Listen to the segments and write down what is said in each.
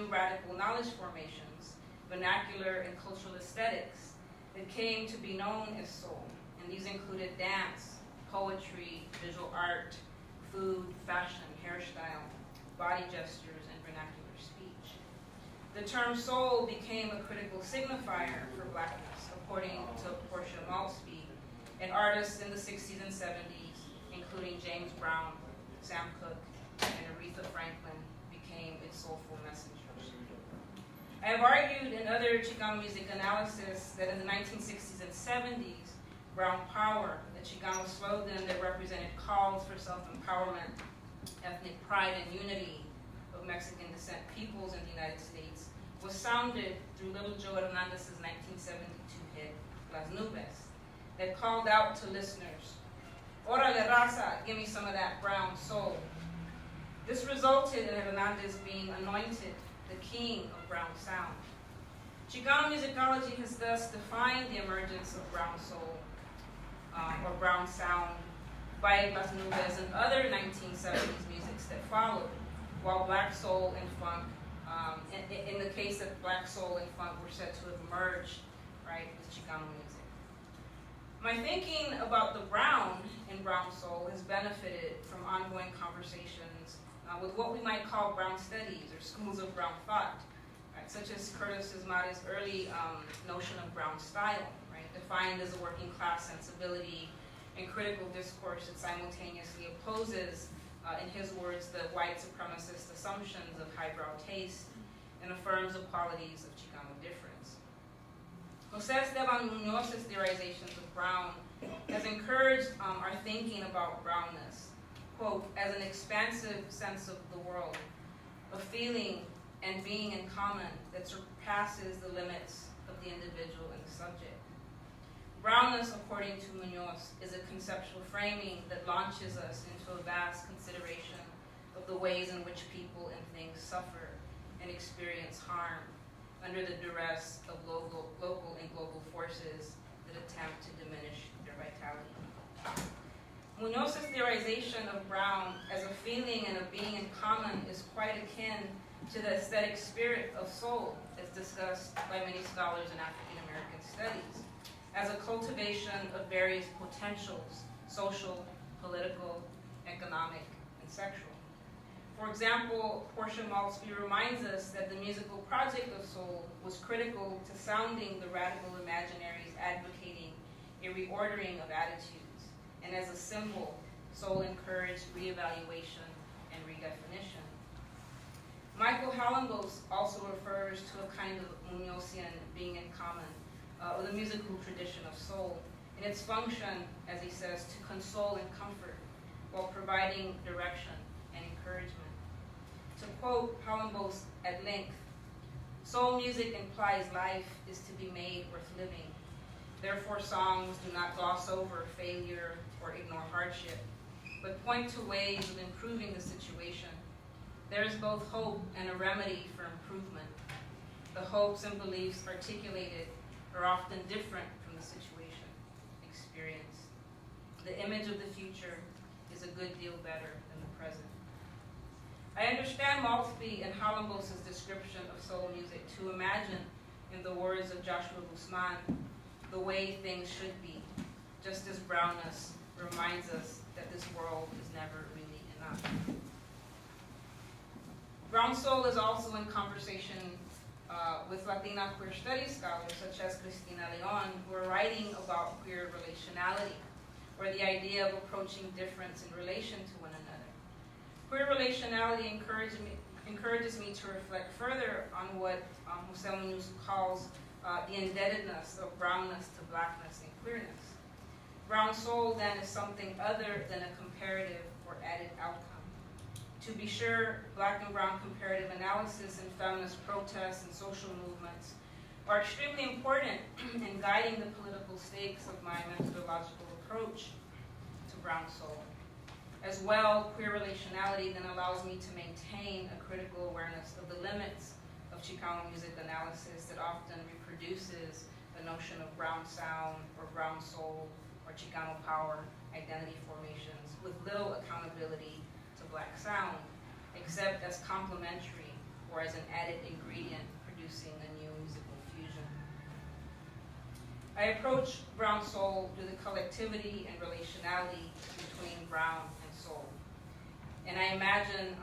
radical knowledge formations, vernacular and cultural aesthetics that came to be known as soul. And these included dance, poetry, visual art, food, fashion, hairstyle, body gestures, and vernacular speech. The term soul became a critical signifier for blackness, according to Portia Maltby, and artists in the 60s and 70s, including James Brown, Sam Cooke, and Aretha Franklin, became its soulful messengers. I have argued in other Chicano music analysis that in the 1960s and 70s, Brown Power, a Chicano slogan that represented calls for self-empowerment, ethnic pride, and unity of Mexican descent peoples in the United States, was sounded through Little Joe Hernandez's 1972 hit, Las Nubes, that called out to listeners, "Órale raza, give me some of that brown soul." This resulted in Hernandez being anointed the king of brown sound. Chicano musicology has thus defined the emergence of brown soul, or brown sound, by Las Nubes and other 1970s musics that followed, while black soul and funk, in the case that black soul and funk were said to have emerged, right, with Chicano music. My thinking about the brown in brown soul has benefited from ongoing conversations with what we might call brown studies or schools of brown thought, right, such as Curtis Ismari's early notion of brown style, right, defined as a working class sensibility and critical discourse that simultaneously opposes, in his words, the white supremacist assumptions of highbrow taste and affirms the qualities of Chicano difference. Jose Esteban Muñoz's theorizations of brown has encouraged our thinking about brownness, quote, as an expansive sense of the world, a feeling and being in common that surpasses the limits of the individual and the subject. Brownness, according to Muñoz, is a conceptual framing that launches us into a vast consideration of the ways in which people and things suffer and experience harm under the duress of local and global forces that attempt to diminish their vitality. Muñoz's theorization of brown as a feeling and a being in common is quite akin to the aesthetic spirit of soul, as discussed by many scholars in African American studies, as a cultivation of various potentials, social, political, economic, and sexual. For example, Portia Maltby reminds us that the musical project of soul was critical to sounding the radical imaginaries advocating a reordering of attitudes, and as a symbol, soul encouraged reevaluation and redefinition. Michael Hallenbos also refers to a kind of Muñozian being in common with the musical tradition of soul, and its function, as he says, to console and comfort while providing direction and encouragement. To quote Hallenbos at length, "Soul music implies life is to be made worth living. Therefore, songs do not gloss over failure or ignore hardship, but point to ways of improving the situation. There is both hope and a remedy for improvement. The hopes and beliefs articulated are often different from the situation experienced. The image of the future is a good deal better than the present." I understand Maltby and Hallenbos' description of soul music to imagine, in the words of Joshua Guzman, the way things should be, just as brownness reminds us that this world is never really enough. Brown soul is also in conversation with Latina queer studies scholars such as Cristina Leon, who are writing about queer relationality, or the idea of approaching difference in relation to one another. Queer relationality encourages me to reflect further on what Jose Muñoz calls the indebtedness of brownness to blackness and queerness. Brown soul, then, is something other than a comparative or added outcome. To be sure, black and brown comparative analysis in feminist protests and social movements are extremely important in guiding the political stakes of my methodological approach to brown soul. As well, queer relationality then allows me to maintain a critical awareness of the limits of Chicano music analysis that often reproduces the notion of brown sound or brown soul or Chicano power identity formations with little accountability to black sound, except as complementary or as an added ingredient producing a new musical fusion. I approach brown soul through the collectivity and relationality between brown and soul. And I imagine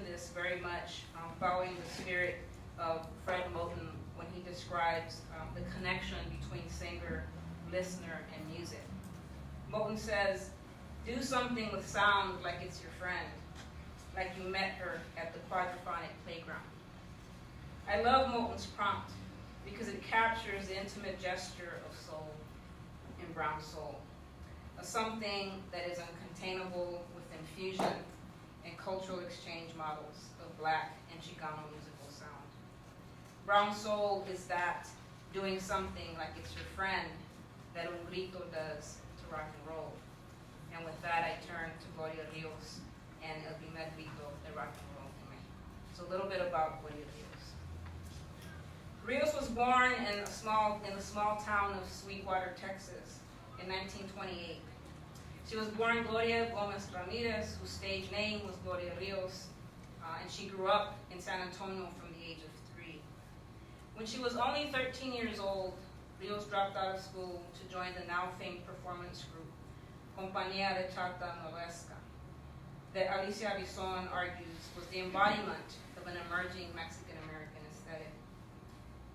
this very much following the spirit of Fred Moten when he describes the connection between singer, listener, and music. Moten says, do something with sound like it's your friend, like you met her at the quadraphonic playground. I love Moten's prompt because it captures the intimate gesture of soul in brown soul, a something that is uncontainable with infusion and cultural exchange models of Black and Chicano musical sound. Brown soul is that doing something like it's your friend that un grito does to rock and roll. And with that, I turn to Gloria Rios and El Primer Grito de Rock and Roll in Mexico. So a little bit about Gloria Rios. Rios was born in the small town of Sweetwater, Texas in 1928. She was born Gloria Gomez Ramirez, whose stage name was Gloria Rios, and she grew up in San Antonio from the age of 3. When she was only 13 years old, Rios dropped out of school to join the now famed performance group, Compañía de Chata Noresca, that Alicia Bison argues was the embodiment of an emerging Mexican-American aesthetic.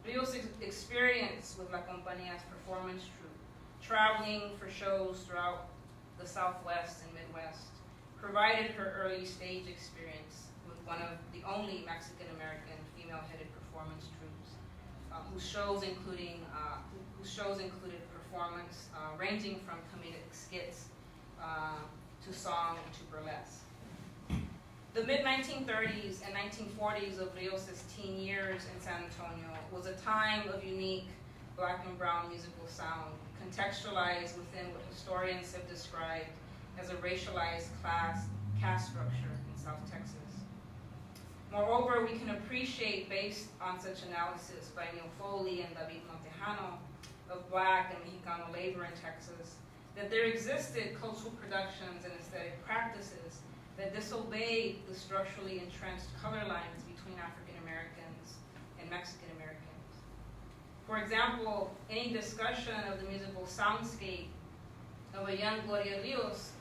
Rios' experience with La Compañía's performance troupe, traveling for shows throughout the Southwest and Midwest, provided her early stage experience with one of the only Mexican-American female-headed performance troupes, whose shows included performance ranging from comedic skits to song to burlesque. The mid-1930s and 1940s of Rios' teen years in San Antonio was a time of unique Black and brown musical sound, contextualized within what historians have described as a racialized caste structure in South Texas. Moreover, we can appreciate, based on such analysis by Neil Foley and David Montejano, of Black and Mexicano labor in Texas, that there existed cultural productions and aesthetic practices that disobeyed the structurally entrenched color lines between African Americans and Mexican Americans. For example, any discussion of the musical soundscape of a young Gloria Rios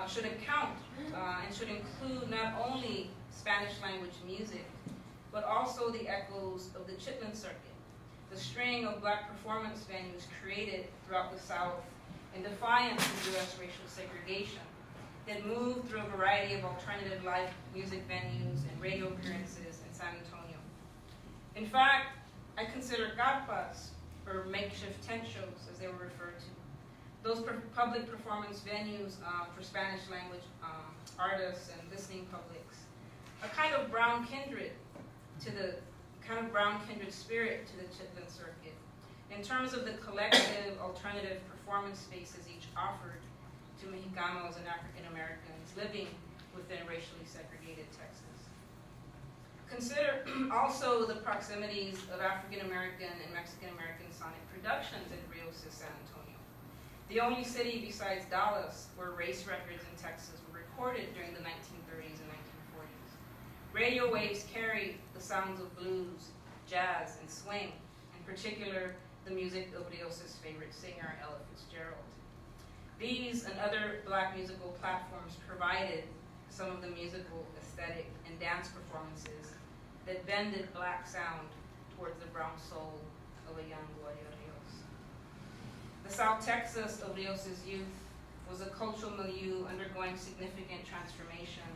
should account and should include not only Spanish language music, but also the echoes of the Chitlin circuit, the string of Black performance venues created throughout the South in defiance of U.S. racial segregation that moved through a variety of alternative live music venues and radio appearances in San Antonio. In fact, I consider carpas, or makeshift tent shows, as they were referred to, those public performance venues for Spanish language artists and listening publics, a kind of brown kindred spirit to the Chitlin circuit, in terms of the collective alternative performance spaces each offered to Mexicanos and African Americans living within racially segregated Texas. Consider also the proximities of African American and Mexican American sonic productions in Rios' San Antonio, the only city besides Dallas where race records in Texas were recorded during the 1930s and 1940s. Radio waves carried the sounds of blues, jazz, and swing, in particular the music of Rios' favorite singer, Ella Fitzgerald. These and other Black musical platforms provided some of the musical, aesthetic, and dance performances that bended Black sound towards the brown soul of a young Gloria Rios. The South Texas of Rios' youth was a cultural milieu undergoing significant transformation,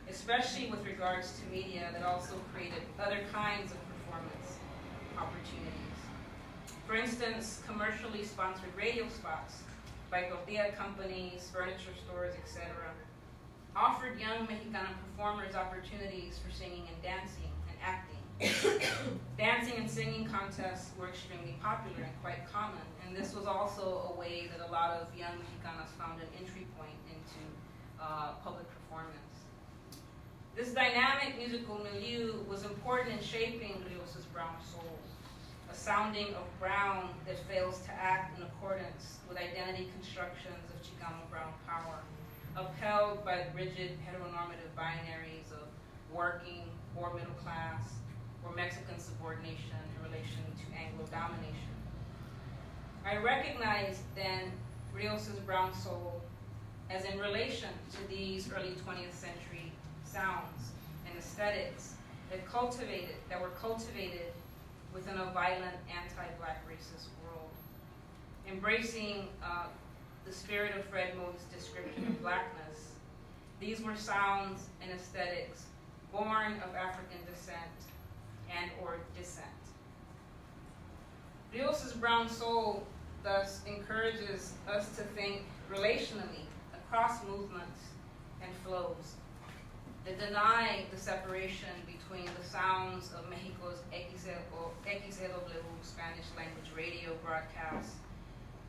especially with regards to media that also created other kinds of performance opportunities. For instance, commercially sponsored radio spots by tortilla companies, furniture stores, etc., offered young Mexicana performers opportunities for singing and dancing and acting. Dancing and singing contests were extremely popular and quite common, and this was also a way that a lot of young Mexicanas found an entry point into public performance. This dynamic musical milieu was important in shaping Rios' brown soul, a sounding of brown that fails to act in accordance with identity constructions of Chicano brown power, upheld by rigid heteronormative binaries of working or middle class, or Mexican subordination in relation to Anglo domination. I recognize then Rios's brown soul as in relation to these early 20th century sounds and aesthetics that were cultivated within a violent anti-black racist world. Embracing the spirit of Fred Mote's description of blackness, these were sounds and aesthetics born of African descent and or dissent. Rios's brown soul thus encourages us to think relationally across movements and flows, that deny the separation between the sounds of Mexico's XEW Spanish language radio broadcasts,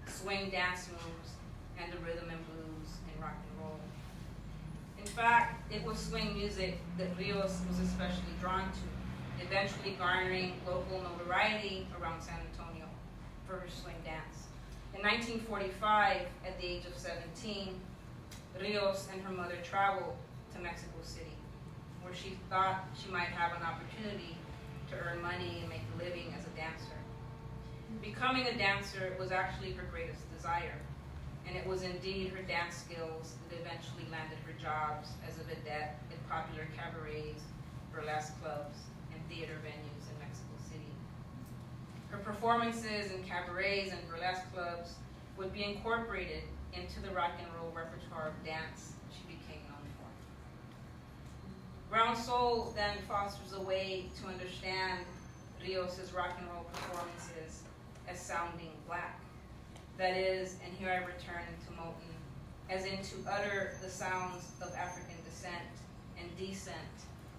swing dance moves, and the rhythm and blues in rock and roll. In fact, it was swing music that Rios was especially drawn to, eventually garnering local notoriety around San Antonio for her swing dance. In 1945, at the age of 17, Rios and her mother traveled to Mexico City, where she thought she might have an opportunity to earn money and make a living as a dancer. Becoming a dancer was actually her greatest desire, and it was indeed her dance skills that eventually landed her jobs as a vedette in popular cabarets, burlesque clubs, and theater venues in Mexico City. Her performances in cabarets and burlesque clubs would be incorporated into the rock and roll repertoire of dance she became known for. Brown soul then fosters a way to understand Rios's rock and roll performances as sounding black. That is, and here I return to Moten, as in to utter the sounds of African descent and descent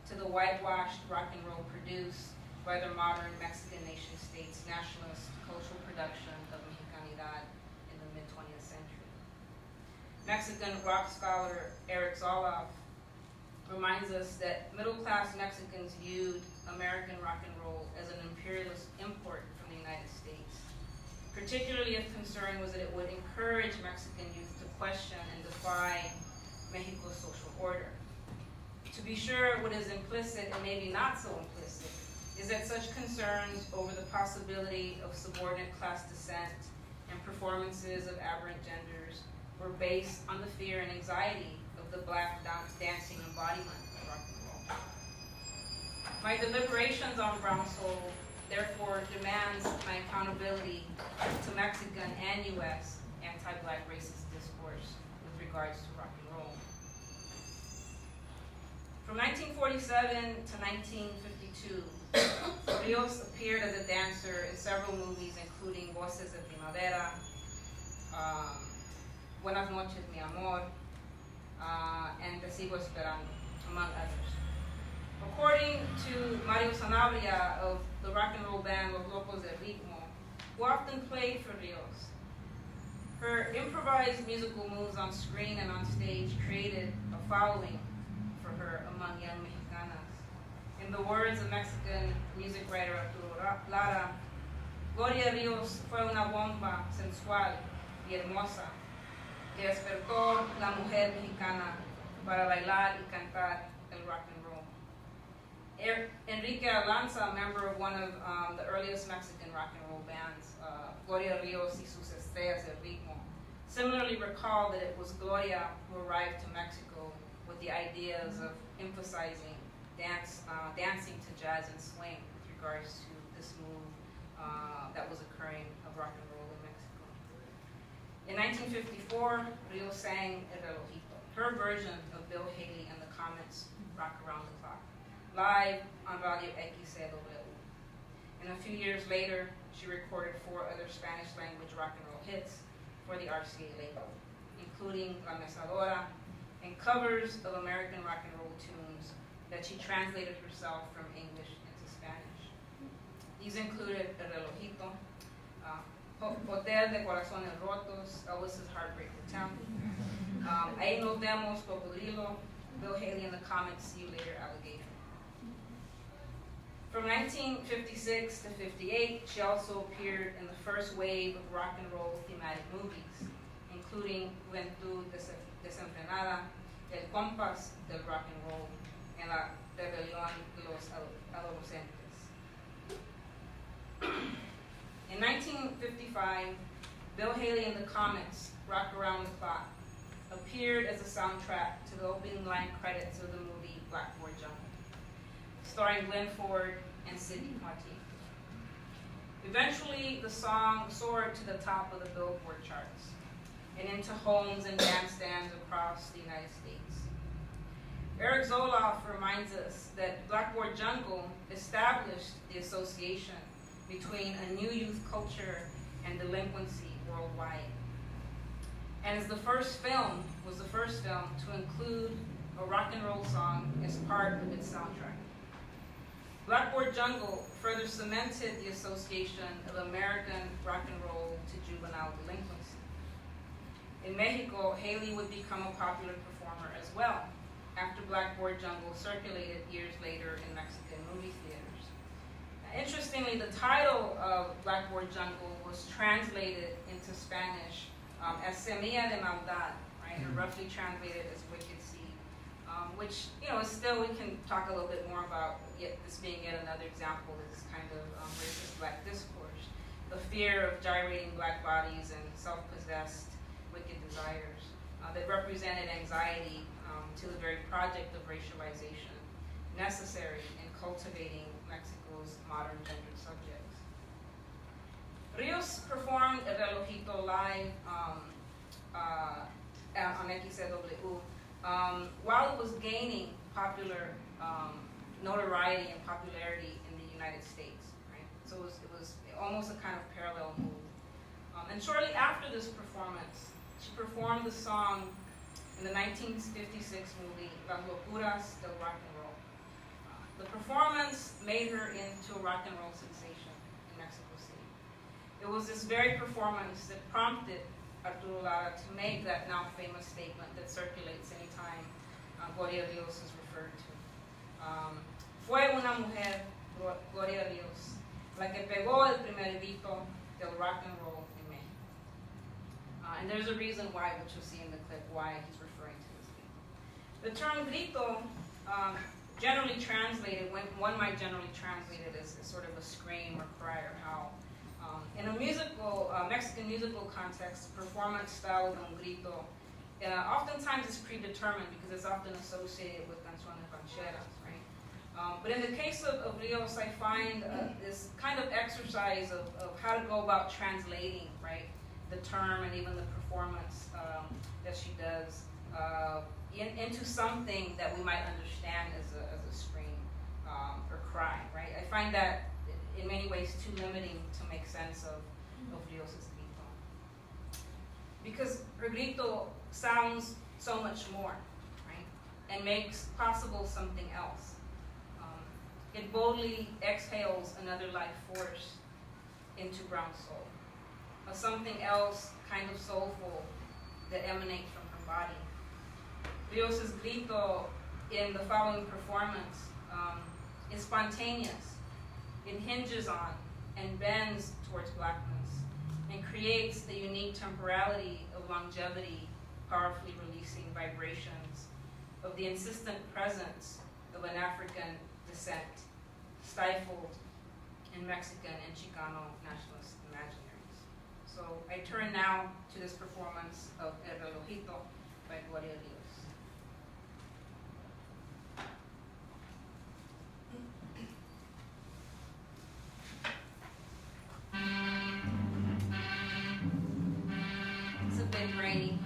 to the whitewashed rock and roll produced by the modern Mexican nation state's nationalist cultural production of Mexicanidad in the mid-20th century. Mexican rock scholar Eric Zoloff reminds us that middle-class Mexicans viewed American rock and roll as an imperialist import from the United States, particularly if concern was that it would encourage Mexican youth to question and defy Mexico's social order. To be sure, what is implicit, and maybe not so implicit, is that such concerns over the possibility of subordinate class descent and performances of aberrant genders were based on the fear and anxiety of the black dancing embodiment of rock and roll. My deliberations on brown soul therefore demands my accountability to Mexican and U.S. anti-black racist discourse with regards to rock and roll. From 1947 to 1952, Rios appeared as a dancer in several movies, including Voces de Primavera, Buenas noches, mi amor, and Te sigo esperando, among others. According to Mario Sanabria of the rock and roll band Los Locos del Ritmo, who often played for Rios, her improvised musical moves on screen and on stage created a following for her among young Mexicanas. In the words of Mexican music writer Arturo Lara, Gloria Rios fue una bomba sensual y hermosa que despertó la mujer mexicana para bailar y cantar el rock and roll. Enrique Alanza, a member of one of the earliest Mexican rock and roll bands, Gloria Rios y sus Estrellas del Ritmo, similarly recalled that it was Gloria who arrived to Mexico with the ideas of emphasizing dancing to jazz and swing with regards to this move that was occurring of rock and roll in Mexico. In 1954, Rios sang El Relojito, her version of Bill Haley and the Comets' Rock Around the Clock, live on Radio XEW. And a few years later, she recorded 4 other Spanish-language rock and roll hits for the RCA label, including La Mesadora and covers of American rock and roll tunes that she translated herself from English into Spanish. These included El Relojito, Hotel de Corazones Rotos, Elvis's Heartbreak Hotel, Ahí Nos Vemos, Cocodrilo, Bill Haley and the Comets, See You Later, Alligator. From 1956 to 58, she also appeared in the first wave of rock and roll thematic movies, including Juventud Desenfrenada, El Compás del Rock and Roll, and La rebelión de los adolescentes. In 1955, Bill Haley and the Comets, Rock Around the Clock, appeared as a soundtrack to the opening line credits of the movie Blackboard Jungle, starring Glenn Ford and Sidney Poitier. Eventually, the song soared to the top of the Billboard charts and into homes and bandstands across the United States. Eric Zoloff reminds us that Blackboard Jungle established the association between a new youth culture and delinquency worldwide. And was the first film to include a rock and roll song as part of its soundtrack. Blackboard Jungle further cemented the association of American rock and roll to juvenile delinquency. In Mexico, Haley would become a popular performer as well, after Blackboard Jungle circulated years later in Mexican movie theaters. Now, interestingly, the title of Blackboard Jungle was translated into Spanish as Semilla de Maldad, right? Or roughly translated as Wicked Seed, which, is still, we can talk a little bit more about this being yet another example of this kind of racist black discourse. The fear of gyrating black bodies and self-possessed wicked desires that represented anxiety to the very project of racialization necessary in cultivating Mexico's modern gendered subjects. Rios performed El Relojito live on XCW while it was gaining popular notoriety and popularity in the United States, right? So it was almost a kind of parallel move. And shortly after this performance, she performed the song in the 1956 movie Las Locuras del Rock and Roll. The performance made her into a rock and roll sensation in Mexico City. It was this very performance that prompted Arturo Lara to make that now famous statement that circulates anytime Gloria Rios is referred to. Fue una mujer, Gloria Rios, la que pegó el primer grito del rock and roll en México. And there's a reason why, which you'll see in the clip, why he's referring to this grito. The term grito, generally translated, one might generally translate it as sort of a scream or cry or howl. In a musical, Mexican musical context, performance style of un grito oftentimes is predetermined because it's often associated with canciones rancheras, right? But in the case of Rios, I find this kind of exercise of how to go about translating, right, the term and even the performance that she does into something that we might understand as a scream or cry, right? I find that in many ways too limiting to make sense of Rios' grito. Because her grito sounds so much more, right? And makes possible something else. It boldly exhales another life force into brown soul. A something else kind of soulful that emanates from her body. Rios' grito in the following performance is spontaneous. It hinges on and bends towards blackness and creates the unique temporality of longevity, powerfully releasing vibrations of the insistent presence of an African descent, stifled in Mexican and Chicano nationalist imaginaries. So I turn now to this performance of El Relojito by Gloria Rios. It's a bit rainy.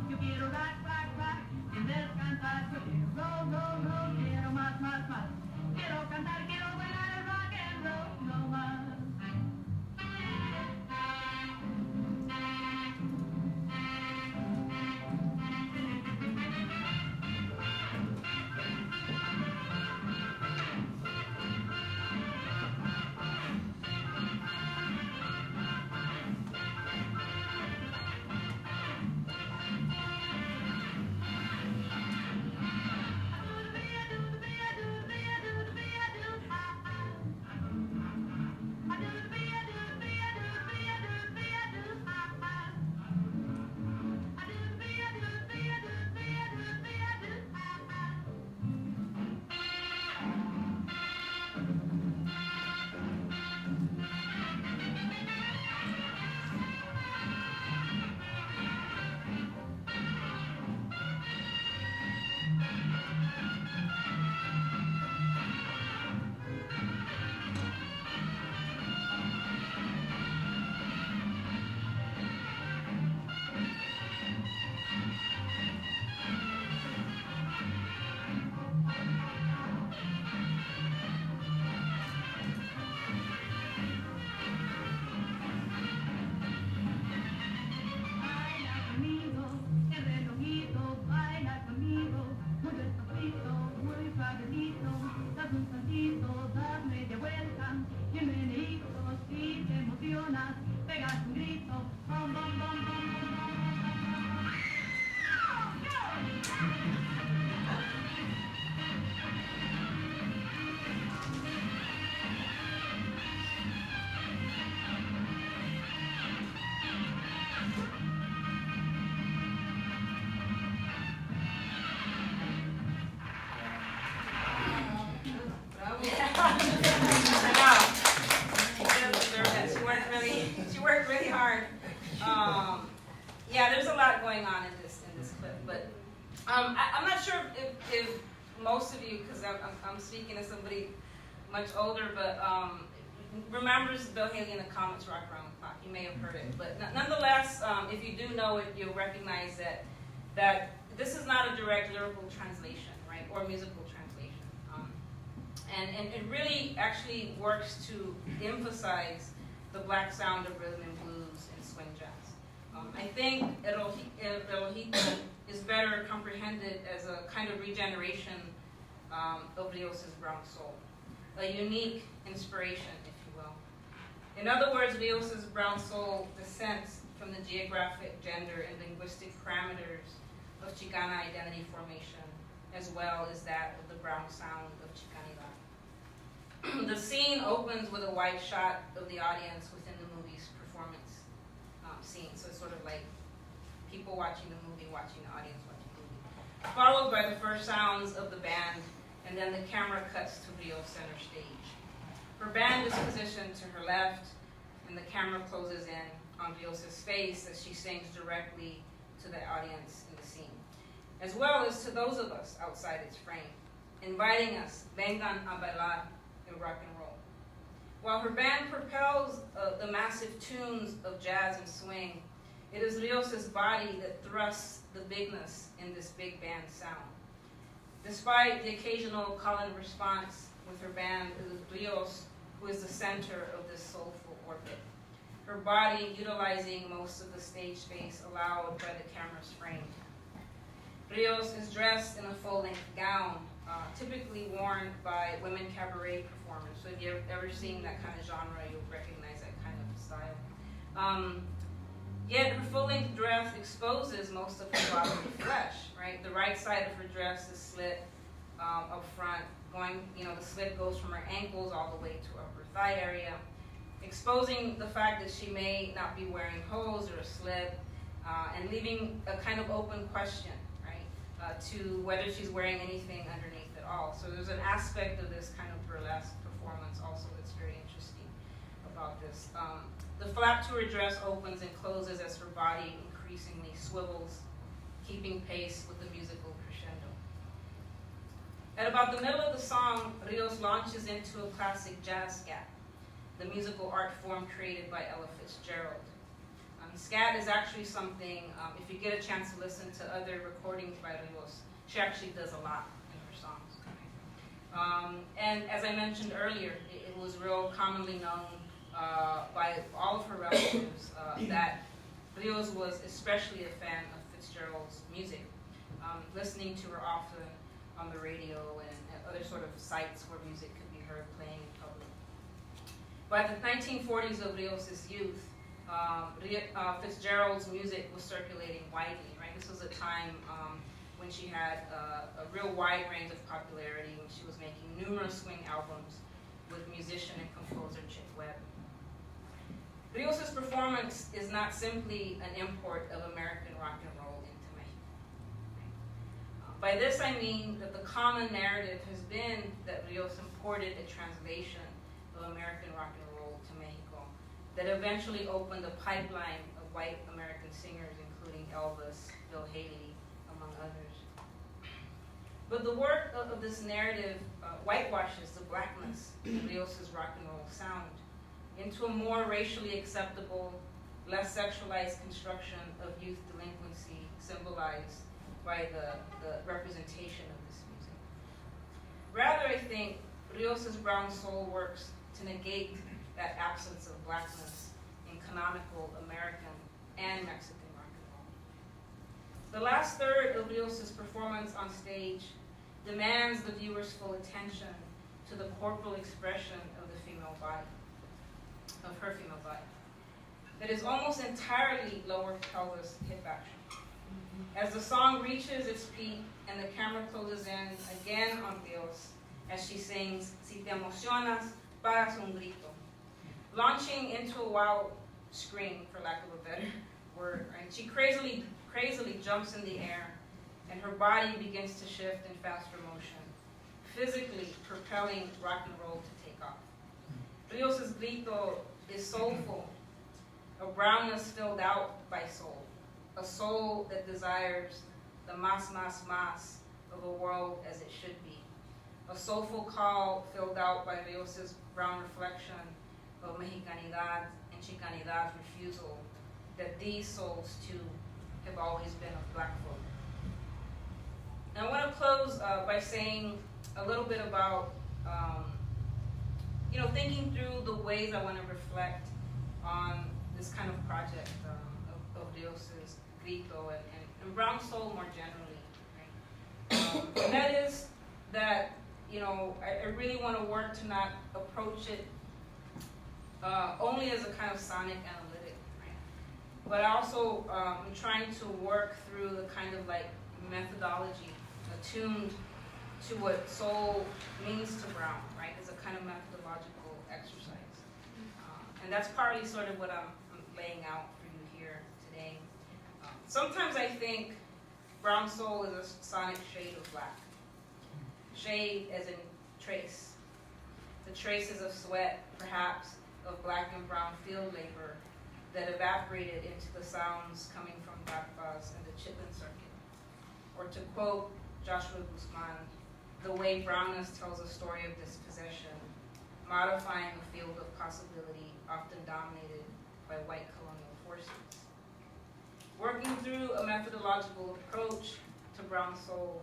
Yo quiero rock, rock, rock, en I'm not sure if most of you, because I'm speaking to somebody much older, but remembers Bill Haley in the Comets Rock Around the Clock. You may have heard it. But nonetheless, if you do know it, you'll recognize that this is not a direct lyrical translation, right, or musical translation. And it really actually works to emphasize the black sound of rhythm and blues and swing jazz. I think El Ojito is better comprehended as a kind of regeneration of Rios' brown soul, a unique inspiration, if you will. In other words, Rios' brown soul descends from the geographic, gender, and linguistic parameters of Chicana identity formation, as well as that of the brown sound of Chicanidad. The scene opens with a wide shot of the audience within the movie's performance scene. So it's sort of like people watching the movie, watching the audience watching the movie. Followed by the first sounds of the band, and then the camera cuts to Rios center stage. Her band is positioned to her left, and the camera closes in on Rios' face as she sings directly to the audience in the scene, as well as to those of us outside its frame, inviting us, vengan a bailar el rock and roll. While her band propels the massive tunes of jazz and swing, it is Rios' body that thrusts the bigness in this big band sound. Despite the occasional call-in response with her band, it is Rios who is the center of this soulful orbit. Her body utilizing most of the stage space allowed by the camera's frame. Rios is dressed in a full-length gown, typically worn by women cabaret performers. So if you've ever seen that kind of genre, you'll recognize that kind of style. Yet her full-length dress exposes most of her bodily flesh, right? The right side of her dress is slit up front, the slit goes from her ankles all the way to upper thigh area, exposing the fact that she may not be wearing hose or a slip, and leaving a kind of open question, right, to whether she's wearing anything underneath at all. So there's an aspect of this kind of burlesque performance also that's very interesting about this. The flap to her dress opens and closes as her body increasingly swivels, keeping pace with the musical crescendo. At about the middle of the song, Rios launches into a classic jazz scat, the musical art form created by Ella Fitzgerald. Scat is actually something, if you get a chance to listen to other recordings by Rios, she actually does a lot in her songs. And as I mentioned earlier, it was real commonly known by all of her relatives that Rios was especially a fan of Fitzgerald's music, listening to her often on the radio and at other sort of sites where music could be heard playing in public. By the 1940s of Rios' youth, Fitzgerald's music was circulating widely, right? This was a time when she had a real wide range of popularity, when she was making numerous swing albums with musician and composer Chick Webb. Rios' performance is not simply an import of American rock and roll into Mexico. By this I mean that the common narrative has been that Rios imported a translation of American rock and roll to Mexico that eventually opened a pipeline of white American singers, including Elvis, Bill Haley, among others. But the work of this narrative whitewashes the blackness of Rios' rock and roll sound into a more racially acceptable, less sexualized construction of youth delinquency symbolized by the representation of this music. Rather, I think Rios' brown soul works to negate that absence of blackness in canonical American and Mexican rock and roll. The last third of Rios' performance on stage demands the viewer's full attention to the corporal expression of the female body, of her female body, that is almost entirely lower pelvis hip action. As the song reaches its peak and the camera closes in again on Rios as she sings, "Si te emocionas, pagas un grito," launching into a wild scream, for lack of a better word. Right? She crazily jumps in the air, and her body begins to shift in faster motion, physically propelling rock and roll to take off. Rios' grito is soulful, a brownness filled out by soul, a soul that desires the más of a world as it should be. A soulful call filled out by Rios' brown reflection of Mexicanidad and Chicanidad's refusal that these souls too have always been of black folk. And I want to close by saying a little bit about thinking through the ways I want to reflect on this kind of project of Rios' Grito and brown soul more generally. Right? And that is that, I really want to work to not approach it only as a kind of sonic analytic, right? But I also am trying to work through the kind of like methodology attuned to what soul means to Brown, right? It's a kind of methodological exercise. And that's partly sort of what I'm laying out for you here today. Sometimes I think brown soul is a sonic shade of black. Shade as in trace. The traces of sweat, perhaps, of black and brown field labor that evaporated into the sounds coming from Vargas and the Chitlin circuit. Or to quote Joshua Guzman, the way brownness tells a story of dispossession, modifying a field of possibility often dominated by white colonial forces. Working through a methodological approach to brown soul,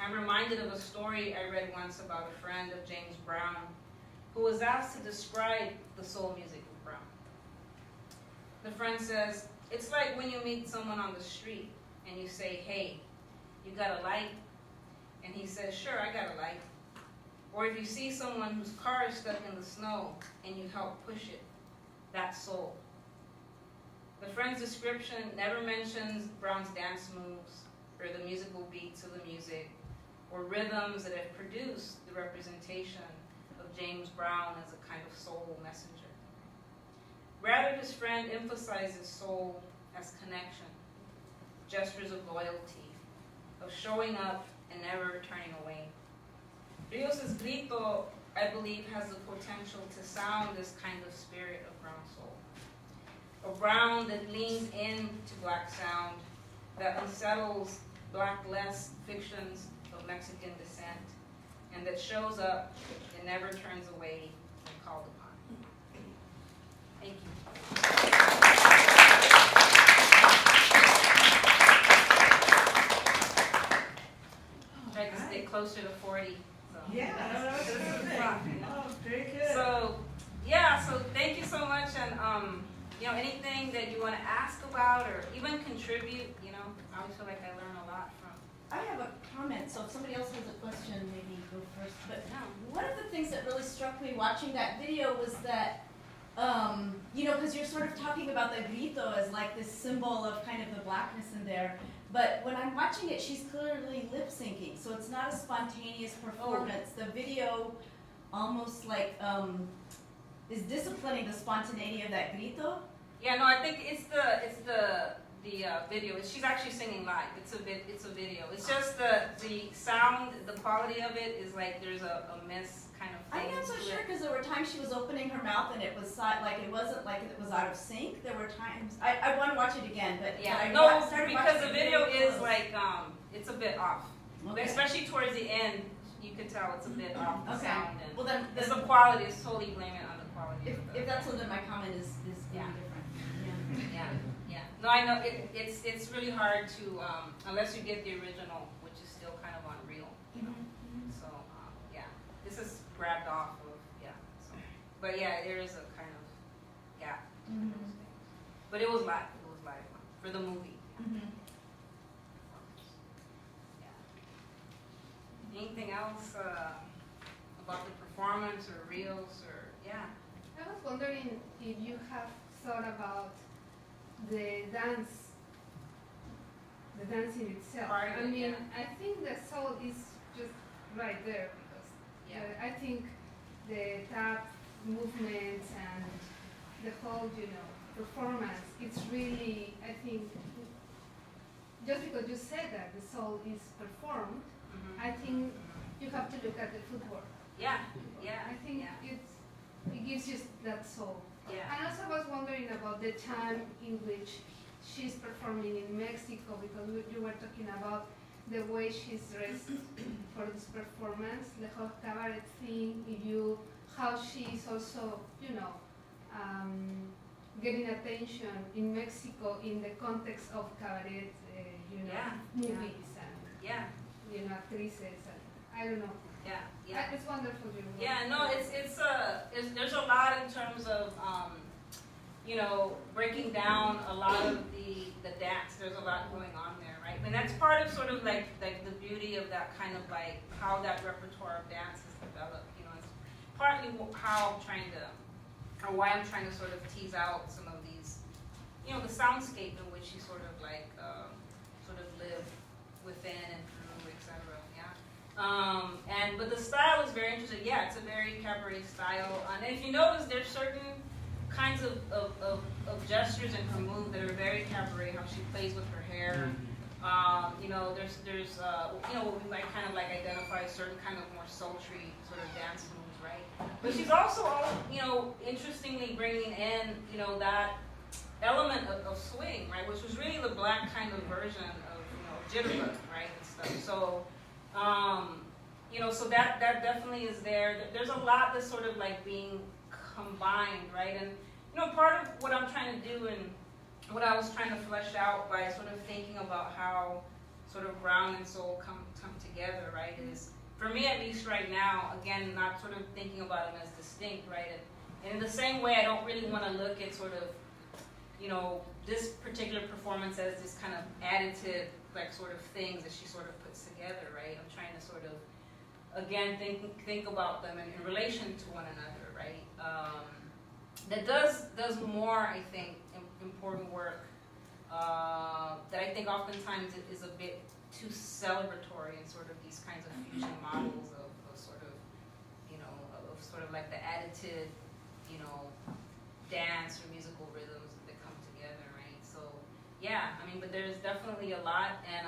I'm reminded of a story I read once about a friend of James Brown who was asked to describe the soul music of Brown. The friend says, it's like when you meet someone on the street and you say, hey, you got a light? And he says, sure, I got a light. Or if you see someone whose car is stuck in the snow and you help push it, that's soul. The friend's description never mentions Brown's dance moves or the musical beats of the music or rhythms that have produced the representation of James Brown as a kind of soul messenger. Rather, his friend emphasizes soul as connection, gestures of loyalty, of showing up and never turning away. Rios' Grito, I believe, has the potential to sound this kind of spirit of brown soul. A brown that leans into black sound, that unsettles black-less fictions of Mexican descent, and that shows up and never turns away when called upon. Thank you. Try to stay closer to 40. So. Yeah, this is fun. Oh, very good. So thank you so much, and anything that you want to ask about or even contribute, I always feel like I learn a lot from. I have a comment, so if somebody else has a question, maybe go first. But No. one of the things that really struck me watching that video was that, because you're sort of talking about the grito as like this symbol of kind of the blackness in there. But when I'm watching it, she's clearly lip syncing, so it's not a spontaneous performance. The video almost like is disciplining the spontaneity of that grito. Yeah, no, I think it's the video. She's actually singing live. It's a video. It's just the sound, the quality of it is like there's a miss kind of thing. I'm not so sure because there were times she was opening her mouth and it was like it wasn't like it was out of sync. There were times I want to watch it again, but because the video is like it's a bit off, okay. Especially towards the end. You could tell it's a bit off the sound. And well, then it's the quality. It's totally blaming it on the quality. If that's so, then my comment is Yeah. different. Yeah. No, I know it's really hard to unless you get the original, which is still kind of unreal. So this is grabbed off of So, but there is a kind of gap in those things. But it was live. It was live for the movie. Anything else about the performance or reels or I was wondering if you have thought about the dancing itself. Part of it, I think the soul is just right there because I think the tap movements and the whole, performance, it's really, I think, just because you said that the soul is performed, I think you have to look at the footwork. I think it gives you that soul. Yeah. And also I was wondering about the time in which she's performing in Mexico, because you were talking about the way she's dressed for this performance, the whole cabaret thing, how she's also, getting attention in Mexico in the context of cabaret, movies and actresses. And, I don't know. Yeah. It's wonderful. Yeah, no, there's a lot in terms of breaking down a lot of the dance. There's a lot going on there, right? And that's part of sort of like the beauty of that kind of like how that repertoire of dance is developed. It's partly how I'm trying to, or why I'm trying to sort of tease out some of these, the soundscape in which you sort of like sort of live within and through, etc. But the style is very interesting. Yeah, it's a very cabaret style. And if you notice, there's certain kinds of gestures in her move that are very cabaret. How she plays with her hair. There's what we might kind of like identify as certain kind of more sultry sort of dance moves, right? But she's also, interestingly bringing in, that element of swing, right? Which was really the black kind of version of, jitterbug, right? And stuff. So, so that definitely is there. There's a lot that's sort of like being combined, right? And, part of what I'm trying to do and what I was trying to flesh out by sort of thinking about how sort of ground and soul come together, right, is, for me at least right now, again, not sort of thinking about them as distinct, right? And in the same way, I don't really want to look at sort of, this particular performance as this kind of additive, like, sort of things that she sort of puts together, right? I'm trying to sort of, again, think about them in relation to one another, right? That does more, I think, important work that I think oftentimes is a bit too celebratory in sort of these kinds of fusion models of sort of, of sort of like the additive, dance or musical rhythms that come together, right? So, yeah, but there's definitely a lot, and,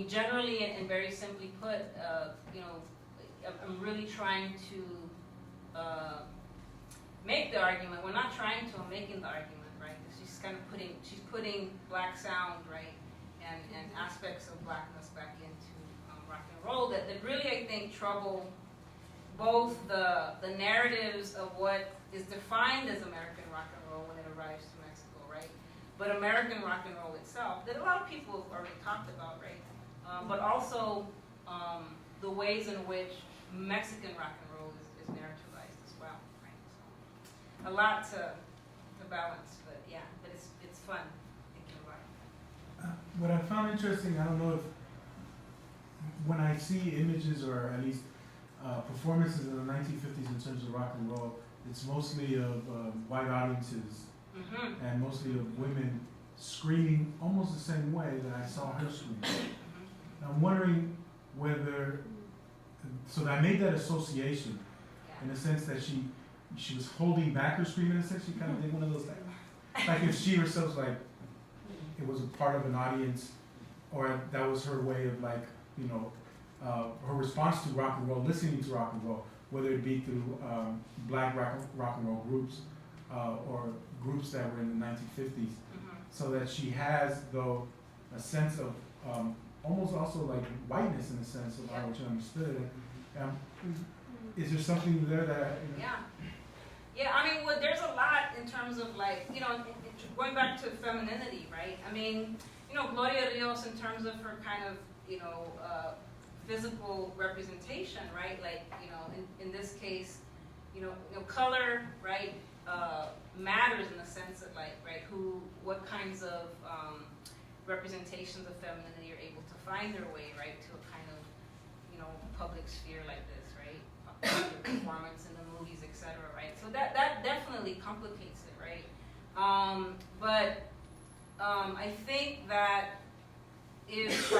generally and very simply put, I'm really trying to make the argument. We're not trying to, I'm making the argument, right? She's kind of putting black sound, right, and aspects of blackness back into rock and roll that really, I think, trouble both the narratives of what is defined as American rock and roll when it arrives to Mexico, right? But American rock and roll itself, that a lot of people have already talked about, right? But also the ways in which Mexican rock and roll is narrativized as well, right? So, a lot to balance, but it's fun thinking about it. What I found interesting, I don't know if when I see images or at least performances in the 1950s in terms of rock and roll, it's mostly of white audiences and mostly of women screaming almost the same way that I saw her scream. I'm wondering whether, so I made that association in the sense that she was holding back her scream in a sense. She kind of did one of those like if she herself like it was a part of an audience, or that was her way of like her response to rock and roll, listening to rock and roll, whether it be through black rock and roll groups or groups that were in the 1950s, so that she has though a sense of almost also like whiteness in the sense of how she understood it. Is there something there that Yeah, well, there's a lot in terms of like, going back to femininity, right? Gloria Rios in terms of her kind of, physical representation, right? Like, in this case, color, right, matters in the sense of like, right, what kinds of representations of femininity are able to find their way, right, to a kind of, public sphere like this, right? Performance in the movies, etc., right? So that definitely complicates it, right? But I think that if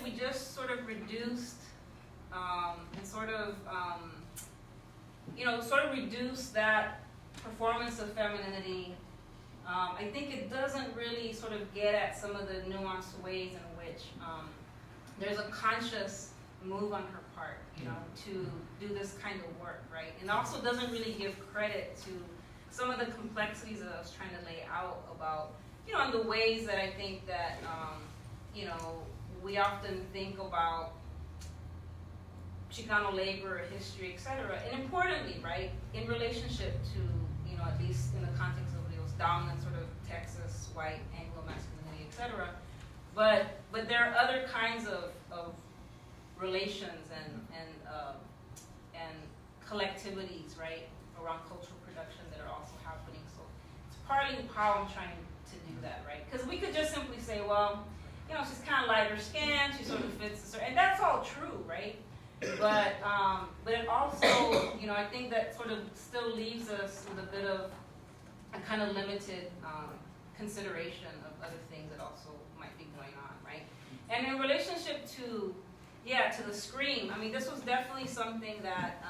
we just sort of reduced and sort of reduce that performance of femininity, I think it doesn't really sort of get at some of the nuanced ways in which there's a conscious move on her part, to do this kind of work, right? And also doesn't really give credit to some of the complexities that I was trying to lay out about, and the ways that I think that, we often think about Chicano labor, history, etc. And importantly, right, in relationship to, at least in the context of Leo's dominant sort of Texas, white, Anglo-masculinity, etc. But there are other kinds of relations and collectivities, right, around cultural production that are also happening. So it's partly how I'm trying to do that, right? Because we could just simply say, well, she's kind of lighter skinned, she sort of fits the certain, and that's all true, right? But it also, I think that sort of still leaves us with a bit of a kind of limited consideration of other things that also might be going on, right? And in relationship to the scream, I mean, this was definitely something that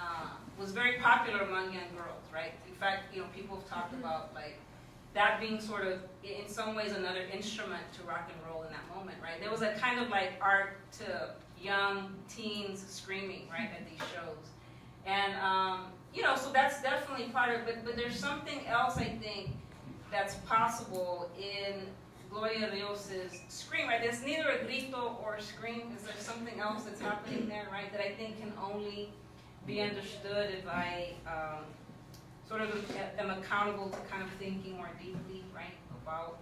was very popular among young girls, right? In fact, people have talked about like that being sort of, in some ways, another instrument to rock and roll in that moment, right? There was a kind of like art to young teens screaming, right, at these shows. And, so that's definitely part of it, but there's something else, I think, that's possible in Gloria Rios's scream, right? There's neither a grito or a scream. Is there something else that's happening there, right, that I think can only be understood if I sort of am accountable to kind of thinking more deeply, right, about,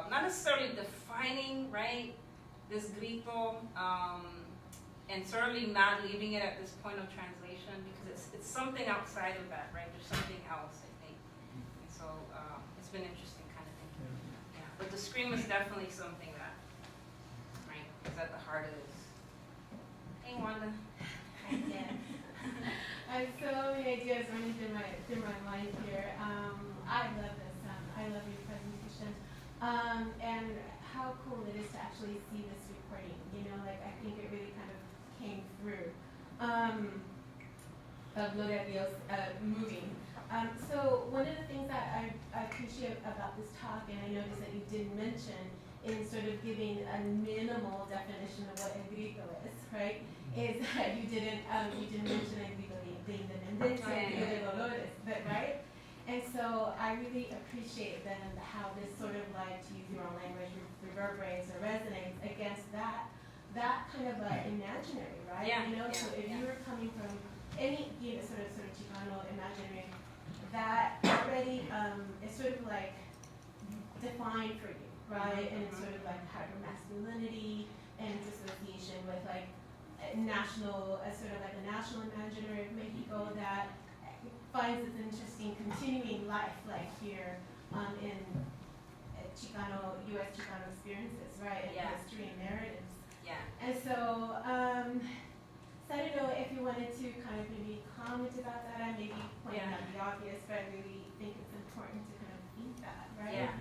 not necessarily defining, right, this grito, and certainly not leaving it at this point of translation, because it's something outside of that, right? There's something else, I think. And so it's been interesting kind of thinking. Yeah. But the scream is definitely something that, right, is at the heart of this. Hey, Wanda. Hi, Dan. I have so many ideas running through my mind here. I love this. I love your presentation. And how cool it is to actually see this recording. I think it really kind of came through of Gloria Dios moving. So one of the things that I appreciate about this talk, and I noticed that you did mention, in sort of giving a minimal definition of what a grito is, right? Is that you didn't mention a grito being the Mendense, de Dolores, but right? And so I really appreciate then how this sort of like, to use your own language, reverberates or resonates against that kind of imaginary, right? So if you were coming from any sort of Chicano imaginary, that already is sort of like defined for you, right? And it's sort of like hyper-masculinity and its association with like national, sort of like the national imaginary of Mexico that finds its interesting continuing life, like here in U.S. Chicano experiences, right? And history and narratives. Yeah. And so, so I don't know if you wanted to kind of maybe comment about that. I maybe pointing out the obvious, but I really think it's important to kind of think that, right?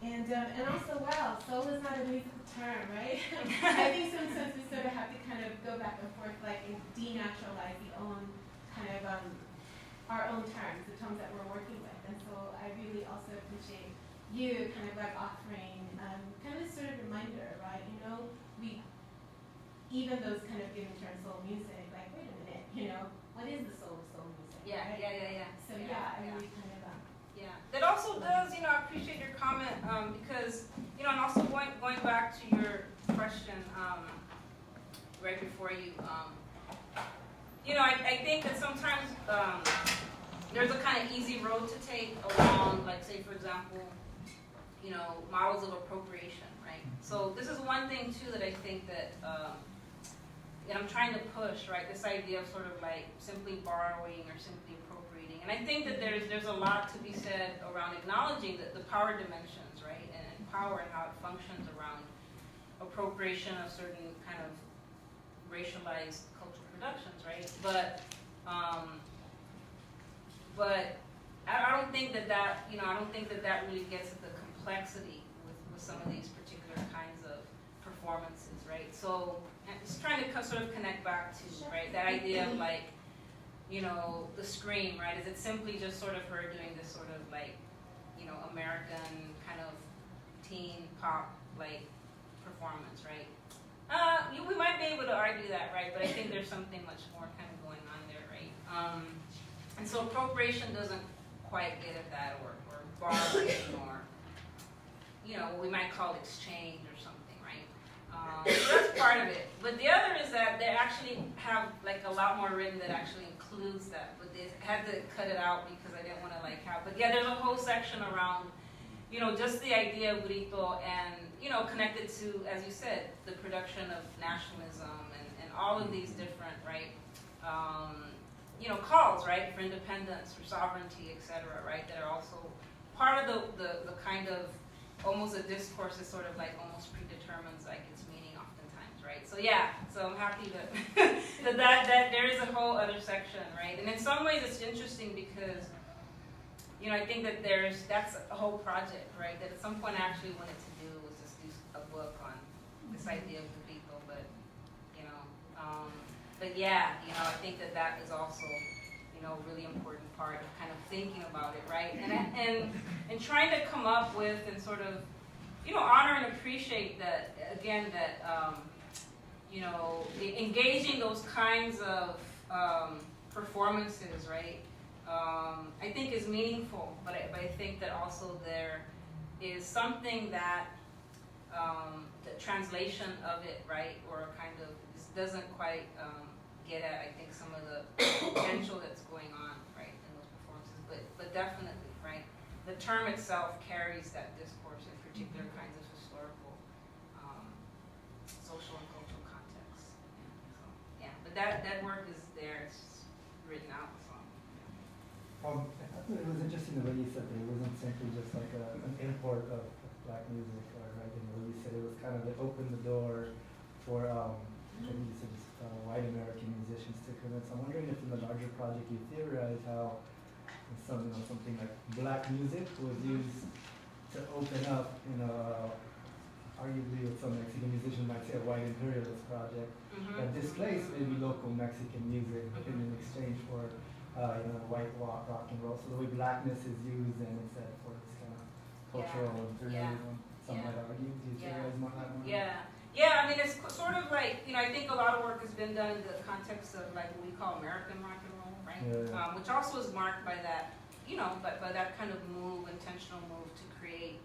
And also, wow, soul is not a musical term, right? I think sometimes we sort of have to kind of go back and forth, like, and denaturalize the own kind of our own terms, the terms that we're working with. And so I really also appreciate you kind of like offering kind of sort of reminder, right? We, even those kind of given terms, soul music, like, wait a minute, what is the soul of soul music? Yeah, right? yeah. So I really kind of That also does, I appreciate your comment, because, and also going back to your question right before you, I think that sometimes there's a kind of easy road to take along, like, say, for example, models of appropriation, right? So this is one thing, too, that I think that I'm trying to push, right? This idea of sort of like simply borrowing or simply appropriating. And I think that there's a lot to be said around acknowledging the power dimensions, right? And power and how it functions around appropriation of certain kind of racialized cultural productions, right? But I don't think that really gets at the complexity with some of these particular kinds of performances, right? So I'm just trying to sort of connect back to, right, that idea of like, the scream, right? Is it simply just sort of her doing this sort of like, American kind of teen pop like performance, right? We might be able to argue that, right? But I think there's something much more kind of going on there, right? And so appropriation doesn't quite get at that, or borrowing, or what we might call exchange or something, right? So that's part of it. But the other is that they actually have like a lot more written that actually includes that, but they had to cut it out because I didn't want to like have. But yeah, there's a whole section around, just the idea of grito and connected to, as you said, the production of nationalism and all of these different, right? Calls, right, for independence, for sovereignty, etc., right, that are also part of the kind of almost a discourse that sort of like almost predetermines like its meaning oftentimes, right? So yeah, so I'm happy that that there is a whole other section, right? And in some ways it's interesting because I think that that's a whole project, right? That at some point I actually wanted to do was just do a book on this idea of the people, but yeah, I think that is also a really important part of kind of thinking about it, right? And trying to come up with and sort of honor and appreciate that again, that engaging those kinds of performances, right? I think is meaningful, but I think that also there is something that the translation of it, right, or kind of doesn't quite get at, I think, some of the potential that's going on, right, in those performances. But definitely, right, the term itself carries that discourse in particular kinds of historical, social and cultural contexts. So yeah, but that work is there. It's written out. So. I thought it was interesting the way you said that it wasn't simply just like an import of black music, or right? And the way you said it was kind of it opened the door for I think you said white American musicians to come in. So I'm wondering if in the larger project you theorize how something like black music was used to open up, arguably what some Mexican musicians might say a white imperialist project that displaced maybe local Mexican music in exchange for white rock and roll. So the way blackness is used and instead for this kind of cultural imperialism, some might argue. Do you theorize more that one? Yeah, I mean, it's sort of like, I think a lot of work has been done in the context of like what we call American rock and roll, right? Yeah. Which also is marked by that, by that kind of intentional move to create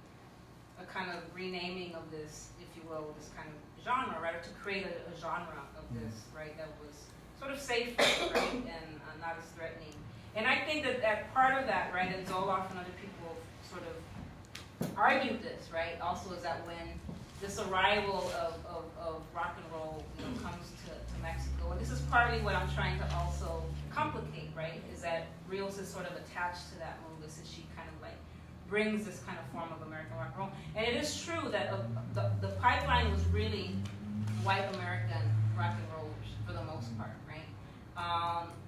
a kind of renaming of this, if you will, this kind of genre, right? Or to create a genre of this, right? That was sort of safe, right? And not as threatening. And I think that part of that, right, and Zoloff and other people sort of argued this, right? Also is that when this arrival of rock and roll comes to Mexico, and this is partly what I'm trying to also complicate, right, is that Rios is sort of attached to that move, is that she kind of like brings this kind of form of American rock and roll. And it is true that the pipeline was really white American rock and rollers for the most part, right?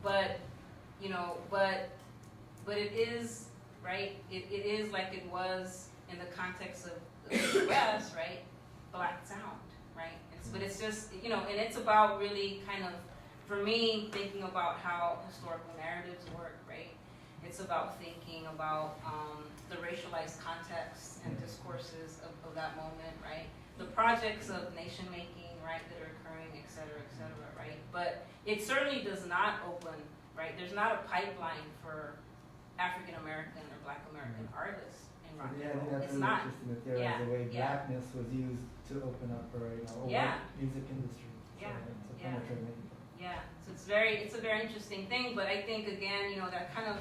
But it is, right, it is like it was in the context of the US, right? Black sound, right? But it's just, and it's about really kind of, for me, thinking about how historical narratives work, right? It's about thinking about the racialized contexts and discourses of that moment, right? The projects of nation making, right, that are occurring, et cetera, right? But it certainly does not open, right? There's not a pipeline for African American or Black American artists in rock and roll. That's It's really not. interesting that there is the way blackness was used to open up for music industry. So penetrate maybe. Yeah, so it's a very interesting thing, but I think again, that kind of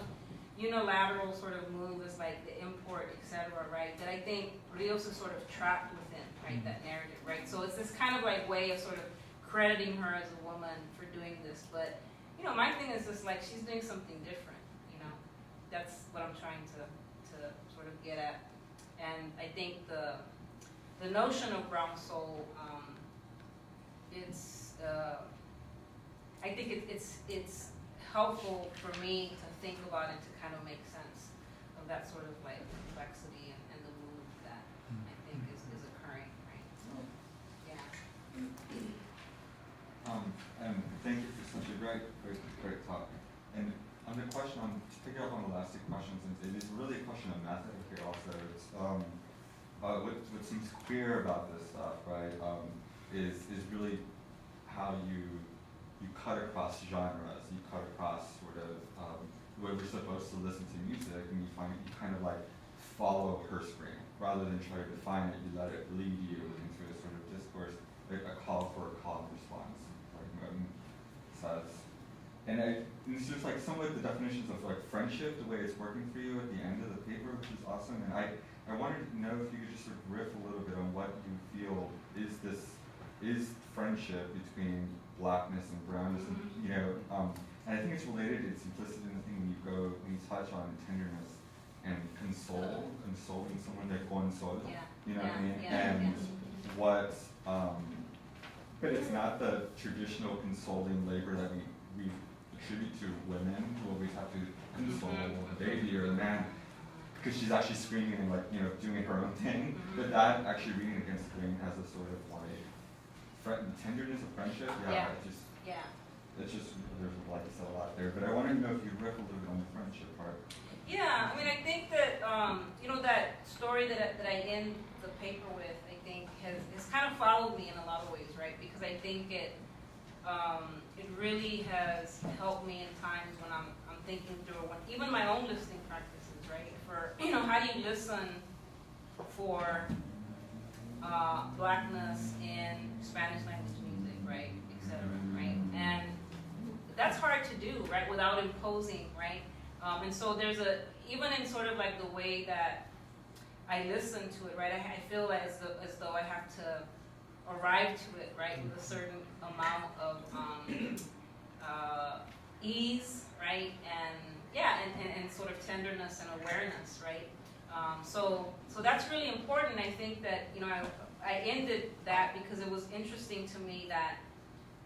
unilateral sort of move is like the import, et cetera, right? That I think Rios is sort of trapped within, right, that narrative, right? So it's this kind of like way of sort of crediting her as a woman for doing this, but my thing is just like she's doing something different, That's what I'm trying to sort of get at. And I think the notion of brown soul, I think it's helpful for me to think about and to kind of make sense of that sort of like complexity and the move that I think is occurring, right? Yeah. And thank you for such a great talk. And on the question, to pick up on the last two questions, it is really a question of method here also. It's what seems queer about this stuff, right? is really how you cut across genres, you cut across sort of the way we're supposed to listen to music, and you kind of like follow her scream rather than try to define it. You let it lead you into a sort of discourse, like a call for a call and response, like Merton says. And it's just like some of the definitions of like friendship, the way it's working for you at the end of the paper, which is awesome. And I wanted to know if you could just sort of riff a little bit on what you feel is friendship between blackness and brownness, and you know, and I think it's related. It's implicit in the thing when you touch on tenderness and consoling someone, like consol. You know what I mean? And what, but it's not the traditional consoling labor that we attribute to women, who always have to console the baby or the man, because she's actually screaming and like, you know, doing her own thing. But that actually reading against the grain has a sort of like tenderness of friendship. It's just there's, like I said, a lot there. But I wanted to know if you riff a little bit on the friendship part. Yeah, I mean, I think that you know, that story that I end the paper with, I think has kind of followed me in a lot of ways, right? Because I think it really has helped me in times when I'm thinking through even my own listening practices, right? For, you know, how do you listen for blackness in Spanish language music, right, et cetera, right? And that's hard to do, right, without imposing, right? And so there's even in sort of like the way that I listen to it, right, I feel like as though I have to arrive to it, right, with a certain amount of ease, right, and sort of tenderness and awareness, right? So that's really important. I think that, you know, I ended that because it was interesting to me that,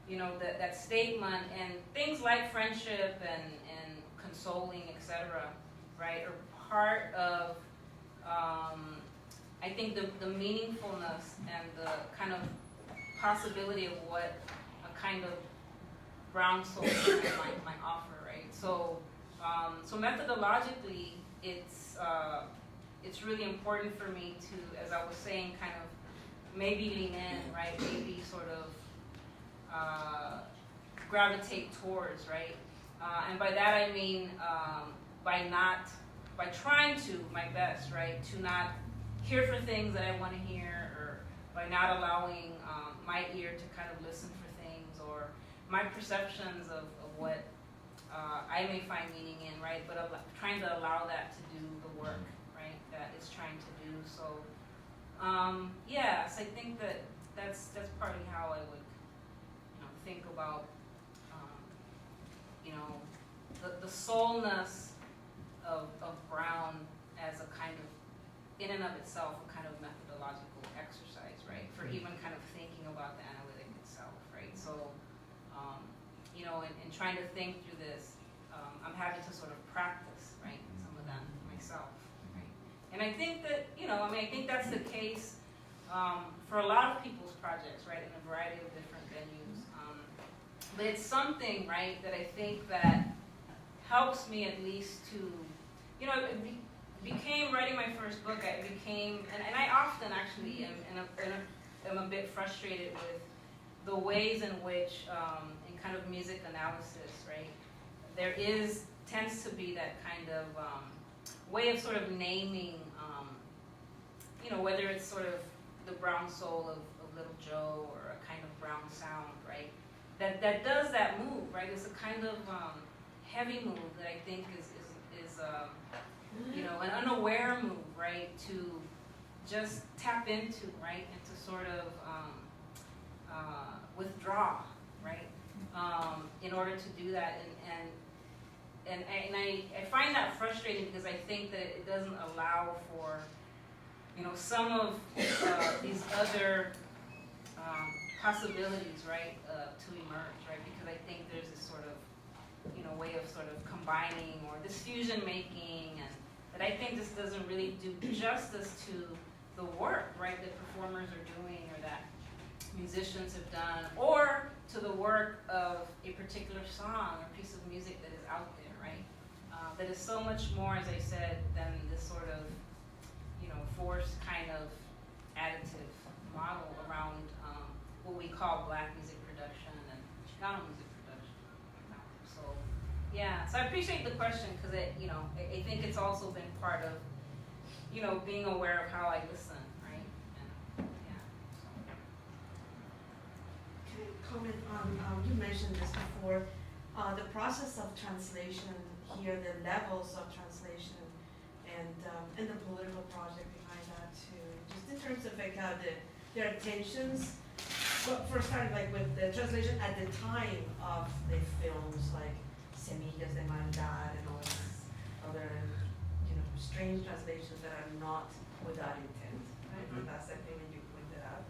you know, that statement and things like friendship and consoling, etc., right, are part of, I think, the meaningfulness and the kind of possibility of what a kind of brown soul might offer, right? So methodologically, it's really important for me to, as I was saying, kind of maybe lean in, right? Maybe sort of gravitate towards, right? And by that I mean by trying to my best, right? To not hear for things that I want to hear, or by not allowing my ear to kind of listen for things, or my perceptions of what I may find meaning in, right? But trying to allow that to do the work, right? That it's trying to do. So, yes, I think that's partly how I would, you know, think about, you know, the soulness of brown as a kind of, in and of itself, a kind of methodological exercise, right? For even kind of thinking about the analytic itself, right? So, you know, in trying to think through this, I'm having to sort of practice, right, some of that myself, right? And I think that, you know, I mean, I think that's the case for a lot of people's projects, right, in a variety of different venues. But it's something, right, that I think that helps me at least to, you know, it became, writing my first book, I became, and I often actually am a bit frustrated with the ways in which, in kind of music analysis, right, there tends to be that kind of way of sort of naming, you know, whether it's sort of the brown soul of Little Joe or a kind of brown sound, right, that does that move, right? It's a kind of heavy move that I think is you know, an unaware move, right, to just tap into, right, and to sort of withdraw, right, in order to do that. And I find that frustrating because I think that it doesn't allow for, you know, some of these other possibilities, right, to emerge, right, because I think there's this sort of, you know, way of sort of combining or this fusion making, and that I think this doesn't really do justice to the work, right, that performers are doing or that musicians have done, or to the work of a particular song or piece of music that is out there, right, that is so much more, as I said, than this sort of, you know, forced kind of additive model around what appreciate the question because I think it's also been part of, being aware of how I listen, right? And, yeah. Can I comment on, you mentioned this before, the process of translation here, the levels of translation, and the political project behind that too. Just in terms of like how there are tensions. Well, for starting, like with the translation at the time of the films, like Semillas de Maldad and all these other, strange translations that are not without intent, right? And that's the thing that you pointed out.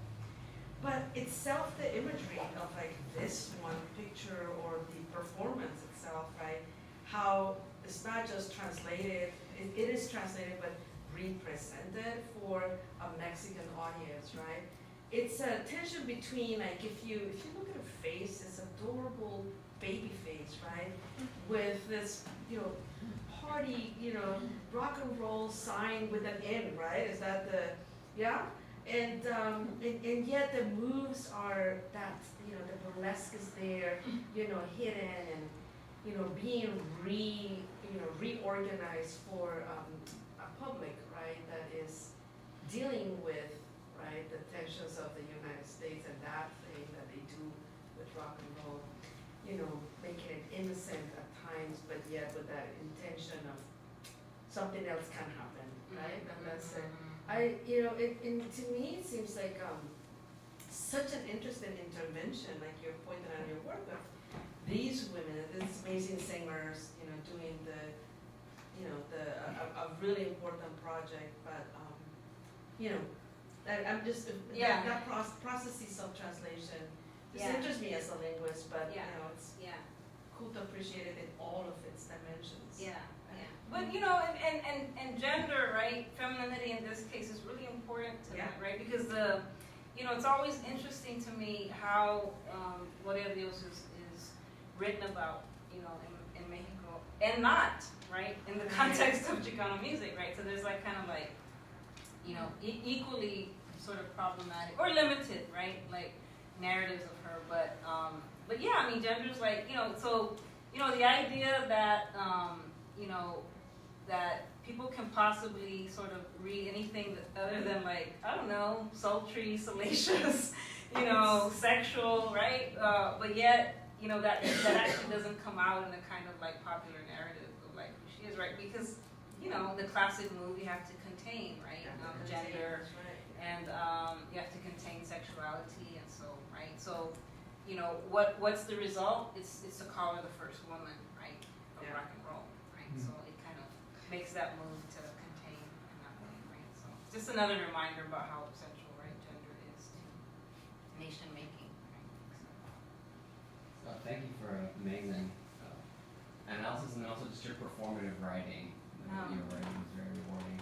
But itself, the imagery of like this one picture or the performance itself, right? How it's not just translated, it is translated, but represented for a Mexican audience, right? It's a tension between, like, if you look at her face, this adorable baby face, right? With this, party, rock and roll sign with an N, right? Is that yeah? And yet the moves are that, the burlesque is there, hidden and, being reorganized for a public, right? That is dealing with, right, the tensions of the United States and that thing that they do with rock and roll, making it innocent at times, but yet with that intention of something else can happen, right? And that's it. To me, it seems like such an interesting intervention, like you're pointing out in your work of these women, these amazing singers, doing a really important project, but I'm just that processes of translation just interests me as a linguist, but it's cool to appreciate it in all of its dimensions. Yeah. But and gender, right? Femininity in this case is really important to that, right? Because it's always interesting to me how Gloria Dios is written about, in Mexico, and not, right, in the context of Chicano music, right? So there's like kind of like, equally sort of problematic or limited, right? Like narratives of her, but yeah, I mean, gender's like, so the idea that that people can possibly sort of read anything other than like, I don't know, sultry, salacious, sexual, right? But yet, that actually doesn't come out in the kind of like popular narrative of like who she is, right? Because, the classic move you have to contain, right? Gender, and you have to contain sexuality, and so, right? So, what's the result? It's to call her the first woman, right? Of rock and roll, right? So it kind of makes that move to contain in that way, right? So just another reminder about how central, right, gender is to nation making, right? So thank you for amazing analysis and also just your performative writing. Your writing was very rewarding.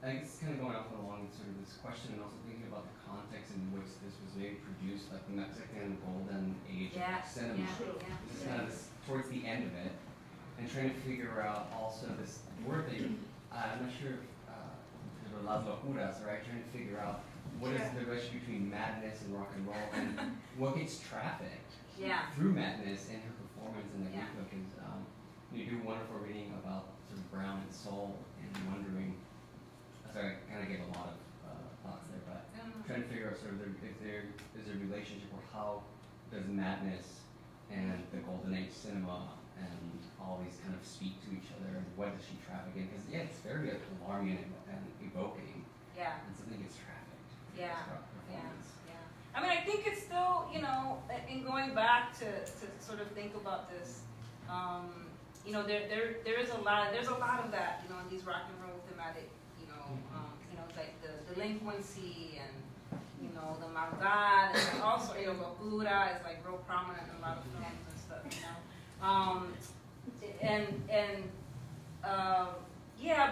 I guess kind of going off along sort of this question and also thinking about the context in which this was maybe produced, like the Mexican golden age of cinema. This is kind of towards the end of it, and trying to figure out also this word that I'm not sure if las locuras, right? Trying to figure out what is the relationship between madness and rock and roll, and what gets trafficked through madness in her performance in the book is you do a wonderful reading about sort of Brown and soul, and wondering. Sorry, I kind of gave a lot of thoughts there, but trying to figure out sort of if there is a relationship or how does madness and the golden age cinema and all these kind of speak to each other, and what does she traffic in? Because it's very alarming and evoking. Yeah. And something gets trafficked. Yeah. I mean, I think it's still, in going back to sort of think about this, there is a lot. There's a lot of that, in these rock and roll thematic. Like the delinquency and, the maldad, and also, locura is like real prominent in a lot of films and stuff,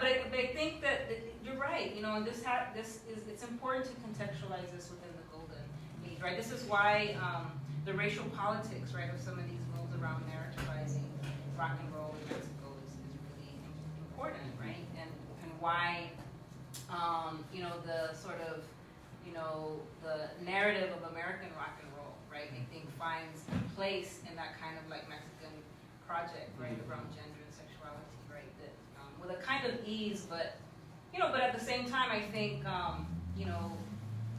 but I think that you're right, and it's important to contextualize this within the golden age, right? This is why the racial politics, right, of some of these moves around narrativizing rock and roll in Mexico is really important, right? And why the sort of, the narrative of American rock and roll, right, I think finds a place in that kind of like Mexican project, right, around gender and sexuality, right, that, with a kind of ease, but, but at the same time, I think,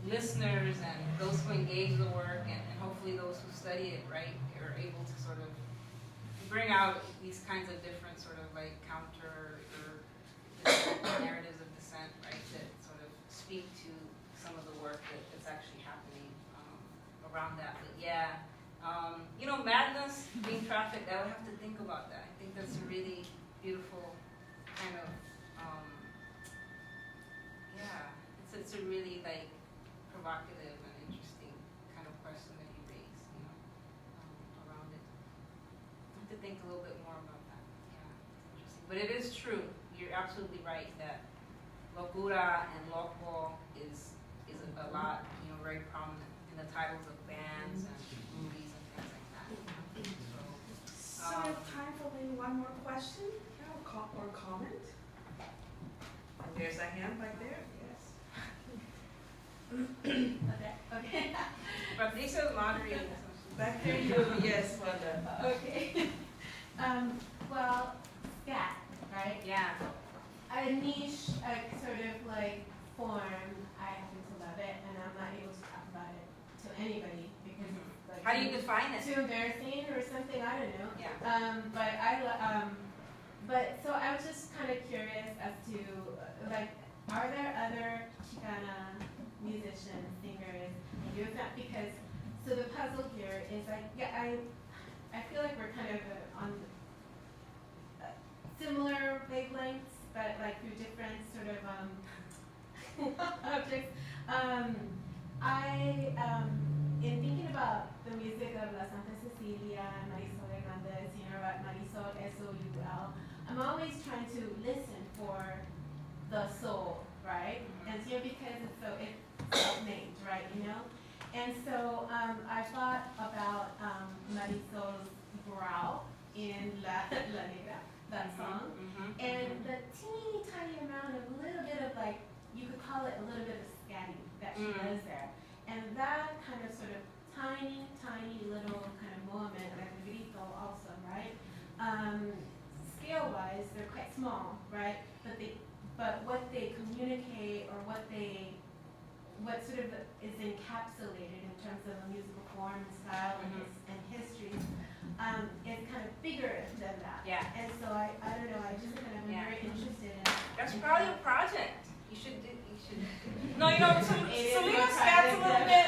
listeners and those who engage the work and hopefully those who study it, right, are able to sort of bring out these kinds of different sort of like counter or narratives of dissent, right, that sort of speak to some of the work that's actually happening around that. But yeah, madness, being trafficked, I would have to think about that. I think that's a really beautiful kind of, it's a really like provocative and interesting kind of question that you raise, around it. I have to think a little bit more about that. Yeah, interesting. But it is true. You're absolutely right that locura and loco is a lot, very prominent in the titles of bands and movies and things like that. So we have time for maybe one more question, or comment. And there's a hand back there. Yes. Okay. Patricia's moderating. Back there, you. Yes, Wanda. Okay. Well, scat, right? Yeah. A niche, a sort of like form, I happen to love it, and I'm not able to talk about it to anybody because it's like How do you define it? too embarrassing or something, I don't know. Yeah. But so I was just kind of curious as to like, are there other Chicana musicians, singers, doing that? Because so the puzzle here is like, yeah, I feel like we're kind of on similar wavelengths, but like through different sort of objects. In thinking about the music of La Santa Cecilia and Marisol Hernandez, about Marisol, S-O-U-L, I'm always trying to listen for the soul, right? And because it's self-named, right, And so I thought about Marisol's growl in La Negra, that song, and the teeny tiny amount of little bit of like, you could call it a little bit of scatting that she does there. And that kind of sort of tiny little kind of moment, like the grito also, right? Scale-wise, they're quite small, right? But what they communicate or what sort of is encapsulated in terms of a musical form and style and history is kind of bigger than that. Yeah. And so I don't know, I just kind of am very interested in. That's probably a project. You should. No, Selena scats a project, little bit.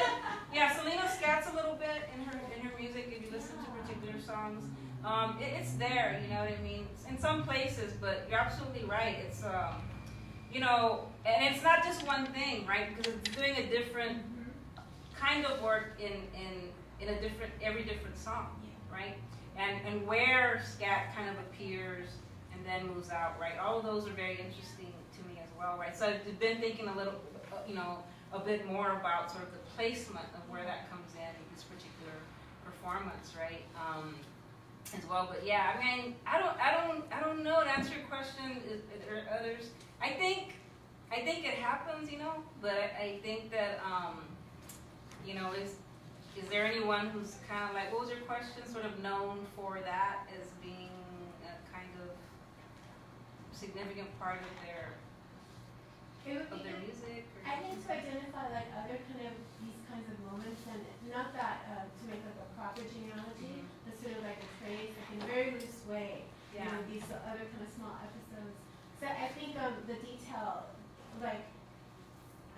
Yeah, Selena scats a little bit in her music. If you listen to particular songs, it's there. You know what I mean? In some places, but you're absolutely right. It's and it's not just one thing, right? Because it's doing a different kind of work in a different every different song, right? And where scat kind of appears and then moves out, right? All of those are very interesting to me as well, right? So I've been thinking a little, a bit more about sort of the placement of where that comes in this particular performance, right? As well, but yeah, I mean, I don't know. To answer your question, are others? I think it happens, but I think that is there anyone who's kind of like, what was your question? Sort of known for that as being a kind of significant part of their music? Or I think to identify like other kind of these kinds of moments, and not that to make like a proper genealogy, but sort of like a trace, like in a very loose way. Yeah. These other kind of small episodes. So I think the detail, like,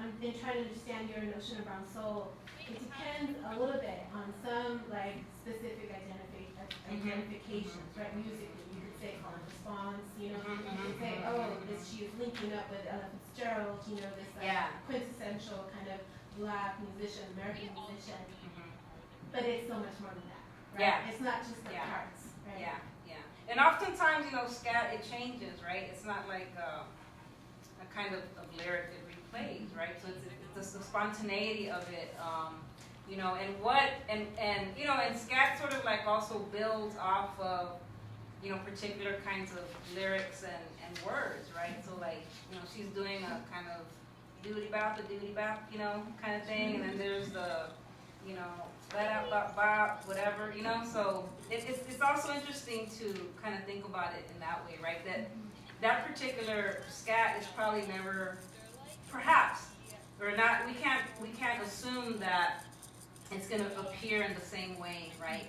I've been trying to understand your notion of brown soul. It depends a little bit on some like specific identifications, right? Musically, you could say call and response. You could say, she is linking up with Ella Fitzgerald. This quintessential kind of Black musician, American musician. But it's so much more than that, right? Yeah. It's not just the parts, right? Yeah. And oftentimes, scat, it changes, right? It's not like a kind of lyric that replays, right? So it's the spontaneity of it, and scat sort of like also builds off of, particular kinds of lyrics and words, right? So like, she's doing a kind of doody bop, kind of thing, and then there's the, whatever, you know. So it's also interesting to kind of think about it in that way, right? That particular scat is probably never, perhaps, or not. We can't assume that it's going to appear in the same way, right?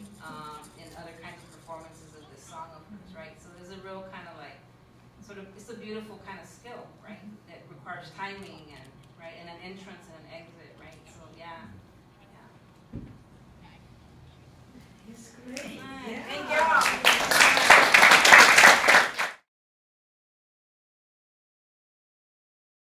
In other kinds of performances of this song of hers, right? So there's a real kind of like, sort of, it's a beautiful kind of skill, right? That requires timing and, right, and an entrance and an exit, right? So yeah. It's great. Right. Yeah.